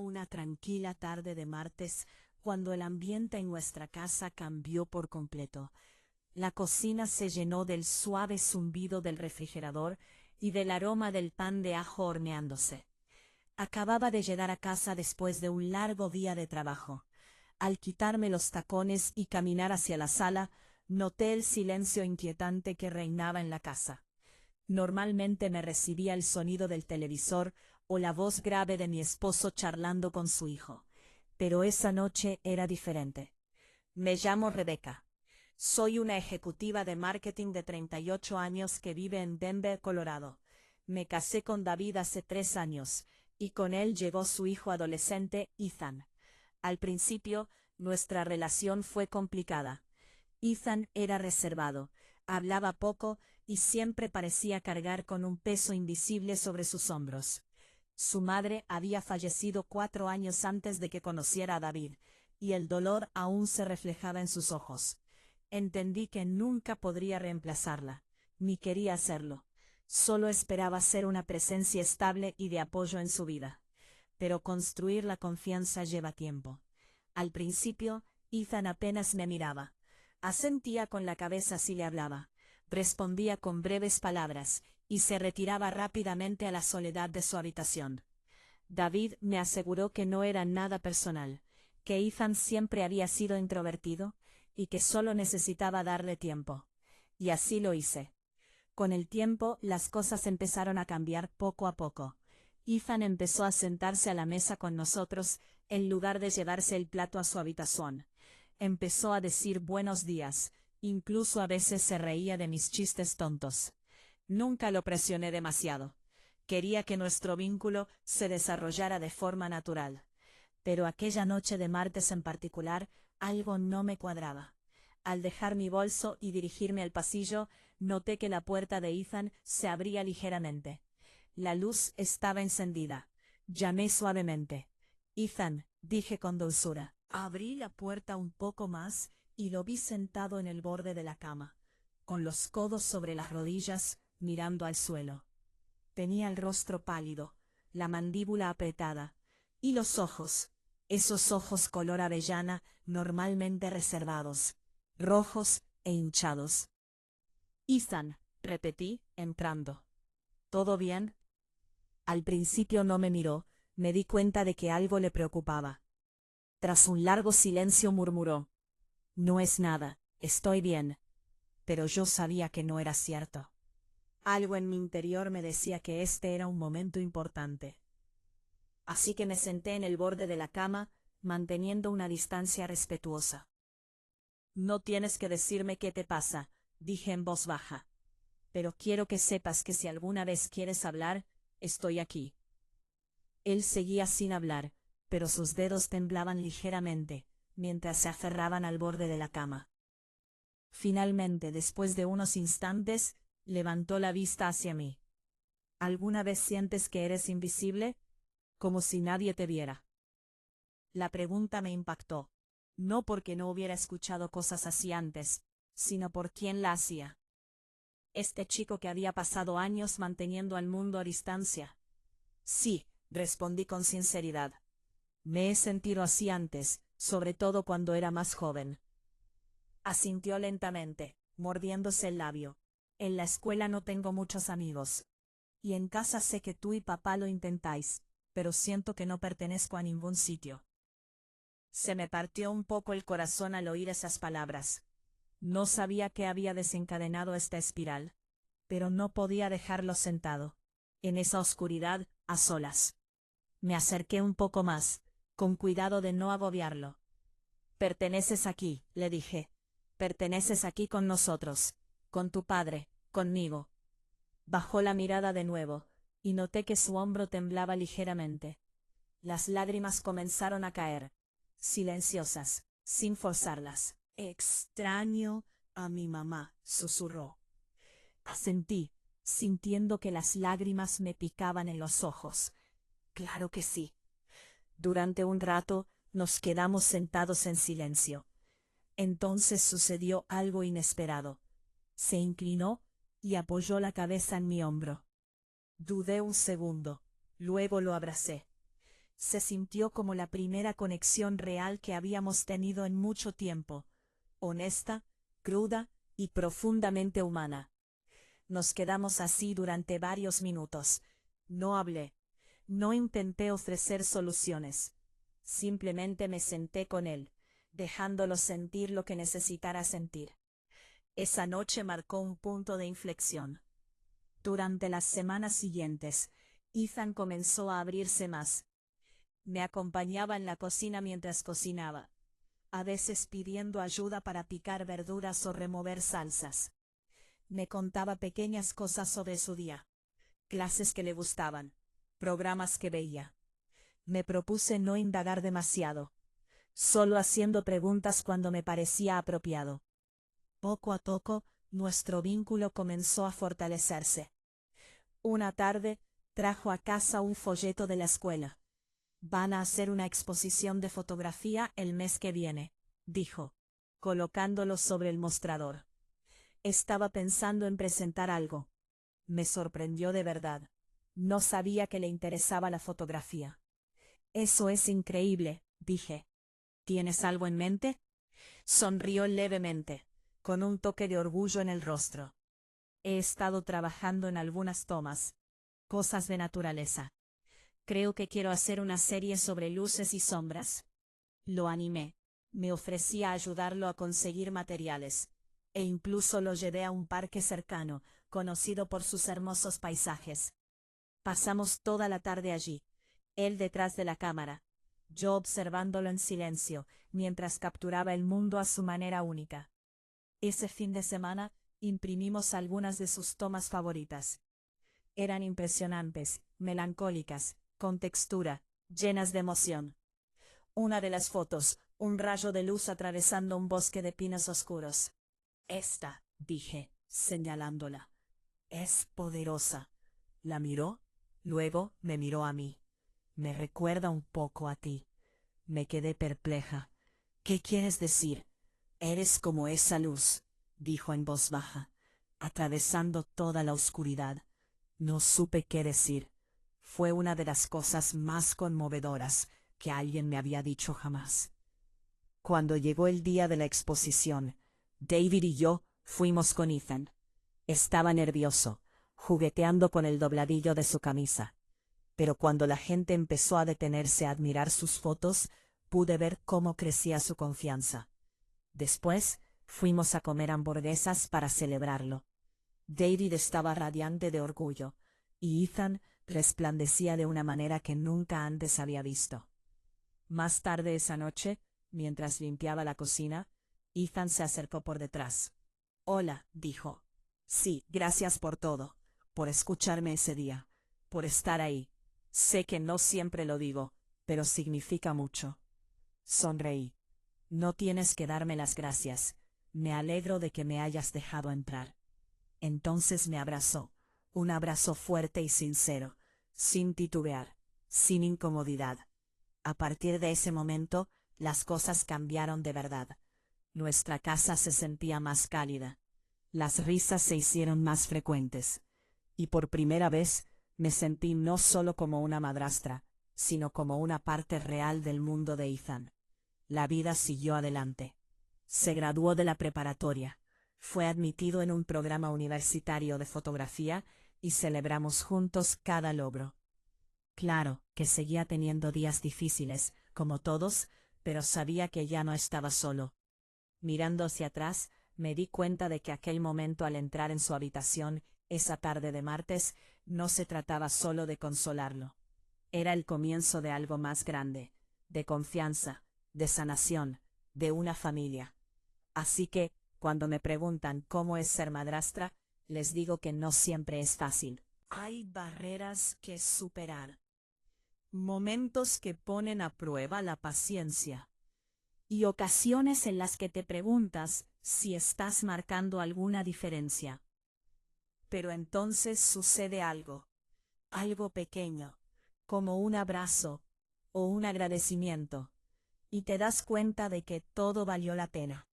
una tranquila tarde de martes, cuando el ambiente en nuestra casa cambió por completo. La cocina se llenó del suave zumbido del refrigerador y del aroma del pan de ajo horneándose. Acababa de llegar a casa después de un largo día de trabajo. Al quitarme los tacones y caminar hacia la sala, noté el silencio inquietante que reinaba en la casa. Normalmente me recibía el sonido del televisor o la voz grave de mi esposo charlando con su hijo. Pero esa noche era diferente. Me llamo Rebecca. Soy una ejecutiva de marketing de 38 años que vive en Denver, Colorado. Me casé con David hace 3 años, y con él llegó su hijo adolescente, Ethan. Al principio, nuestra relación fue complicada. Ethan era reservado, hablaba poco y siempre parecía cargar con un peso invisible sobre sus hombros. Su madre había fallecido 4 años antes de que conociera a David, y el dolor aún se reflejaba en sus ojos. Entendí que nunca podría reemplazarla, ni quería hacerlo. Solo esperaba ser una presencia estable y de apoyo en su vida. Pero construir la confianza lleva tiempo. Al principio, Ethan apenas me miraba. Asentía con la cabeza si le hablaba. Respondía con breves palabras, y se retiraba rápidamente a la soledad de su habitación. David me aseguró que no era nada personal, que Ethan siempre había sido introvertido, y que solo necesitaba darle tiempo. Y así lo hice. Con el tiempo, las cosas empezaron a cambiar poco a poco. Ethan empezó a sentarse a la mesa con nosotros, en lugar de llevarse el plato a su habitación. Empezó a decir buenos días, incluso a veces se reía de mis chistes tontos. Nunca lo presioné demasiado. Quería que nuestro vínculo se desarrollara de forma natural. Pero aquella noche de martes en particular, algo no me cuadraba. Al dejar mi bolso y dirigirme al pasillo, noté que la puerta de Ethan se abría ligeramente. La luz estaba encendida. Llamé suavemente. Ethan, dije con dulzura. Abrí la puerta un poco más y lo vi sentado en el borde de la cama, con los codos sobre las rodillas, mirando al suelo. Tenía el rostro pálido, la mandíbula apretada, y los ojos, esos ojos color avellana normalmente reservados, rojos e hinchados. Ethan, repetí, entrando. ¿Todo bien? Al principio no me miró, me di cuenta de que algo le preocupaba. Tras un largo silencio murmuró: no es nada, estoy bien. Pero yo sabía que no era cierto. Algo en mi interior me decía que este era un momento importante. Así que me senté en el borde de la cama, manteniendo una distancia respetuosa. No tienes que decirme qué te pasa, dije en voz baja. Pero quiero que sepas que si alguna vez quieres hablar, estoy aquí. Él seguía sin hablar, pero sus dedos temblaban ligeramente, mientras se aferraban al borde de la cama. Finalmente, después de unos instantes, levantó la vista hacia mí. ¿Alguna vez sientes que eres invisible? Como si nadie te viera. La pregunta me impactó, no porque no hubiera escuchado cosas así antes, sino por quién la hacía. Este chico que había pasado años manteniendo al mundo a distancia. Sí, respondí con sinceridad. Me he sentido así antes, sobre todo cuando era más joven. Asintió lentamente, mordiéndose el labio. En la escuela no tengo muchos amigos. Y en casa sé que tú y papá lo intentáis, pero siento que no pertenezco a ningún sitio. Se me partió un poco el corazón al oír esas palabras. No sabía qué había desencadenado esta espiral, pero no podía dejarlo sentado, en esa oscuridad, a solas. Me acerqué un poco más, con cuidado de no agobiarlo. Perteneces aquí, le dije. Perteneces aquí con nosotros, con tu padre, conmigo. Bajó la mirada de nuevo, y noté que su hombro temblaba ligeramente. Las lágrimas comenzaron a caer, silenciosas, sin forzarlas. Extraño a mi mamá, susurró. Asentí, sintiendo que las lágrimas me picaban en los ojos. Claro que sí. Durante un rato, nos quedamos sentados en silencio. Entonces sucedió algo inesperado. Se inclinó y apoyó la cabeza en mi hombro. Dudé un segundo, luego lo abracé. Se sintió como la primera conexión real que habíamos tenido en mucho tiempo. Honesta, cruda y profundamente humana. Nos quedamos así durante varios minutos. No hablé. No intenté ofrecer soluciones. Simplemente me senté con él, dejándolo sentir lo que necesitara sentir. Esa noche marcó un punto de inflexión. Durante las semanas siguientes, Ethan comenzó a abrirse más. Me acompañaba en la cocina mientras cocinaba, a veces pidiendo ayuda para picar verduras o remover salsas. Me contaba pequeñas cosas sobre su día, clases que le gustaban, programas que veía. Me propuse no indagar demasiado, solo haciendo preguntas cuando me parecía apropiado. Poco a poco, nuestro vínculo comenzó a fortalecerse. Una tarde, trajo a casa un folleto de la escuela. Van a hacer una exposición de fotografía el mes que viene, dijo, colocándolo sobre el mostrador. Estaba pensando en presentar algo. Me sorprendió de verdad. No sabía que le interesaba la fotografía. Eso es increíble, dije. ¿Tienes algo en mente? Sonrió levemente, con un toque de orgullo en el rostro. He estado trabajando en algunas tomas, cosas de naturaleza. Creo que quiero hacer una serie sobre luces y sombras. Lo animé. Me ofrecí a ayudarlo a conseguir materiales, e incluso lo llevé a un parque cercano, conocido por sus hermosos paisajes. Pasamos toda la tarde allí, él detrás de la cámara, yo observándolo en silencio, mientras capturaba el mundo a su manera única. Ese fin de semana, imprimimos algunas de sus tomas favoritas. Eran impresionantes, melancólicas, con textura, llenas de emoción. Una de las fotos, un rayo de luz atravesando un bosque de pinos oscuros. Esta, dije, señalándola. Es poderosa. La miró, luego me miró a mí. Me recuerda un poco a ti. Me quedé perpleja. ¿Qué quieres decir? Eres como esa luz, dijo en voz baja, atravesando toda la oscuridad. No supe qué decir. Fue una de las cosas más conmovedoras que alguien me había dicho jamás. Cuando llegó el día de la exposición, David y yo fuimos con Ethan. Estaba nervioso, jugueteando con el dobladillo de su camisa. Pero cuando la gente empezó a detenerse a admirar sus fotos, pude ver cómo crecía su confianza. Después, fuimos a comer hamburguesas para celebrarlo. David estaba radiante de orgullo, y Ethan resplandecía de una manera que nunca antes había visto. Más tarde esa noche, mientras limpiaba la cocina, Ethan se acercó por detrás. «Hola», dijo. «Sí, gracias por todo, por escucharme ese día, por estar ahí. Sé que no siempre lo digo, pero significa mucho». Sonreí. «No tienes que darme las gracias. Me alegro de que me hayas dejado entrar». Entonces me abrazó, un abrazo fuerte y sincero, sin titubear, sin incomodidad. A partir de ese momento, las cosas cambiaron de verdad. Nuestra casa se sentía más cálida. Las risas se hicieron más frecuentes. Y por primera vez, me sentí no solo como una madrastra, sino como una parte real del mundo de Ethan. La vida siguió adelante. Se graduó de la preparatoria. Fue admitido en un programa universitario de fotografía y celebramos juntos cada logro. Claro que seguía teniendo días difíciles, como todos, pero sabía que ya no estaba solo. Mirando hacia atrás, me di cuenta de que aquel momento al entrar en su habitación, esa tarde de martes, no se trataba solo de consolarlo. Era el comienzo de algo más grande, de confianza, de sanación, de una familia. Así que, cuando me preguntan cómo es ser madrastra, les digo que no siempre es fácil. Hay barreras que superar. Momentos que ponen a prueba la paciencia. Y ocasiones en las que te preguntas si estás marcando alguna diferencia. Pero entonces sucede algo. Algo pequeño, como un abrazo o un agradecimiento. Y te das cuenta de que todo valió la pena.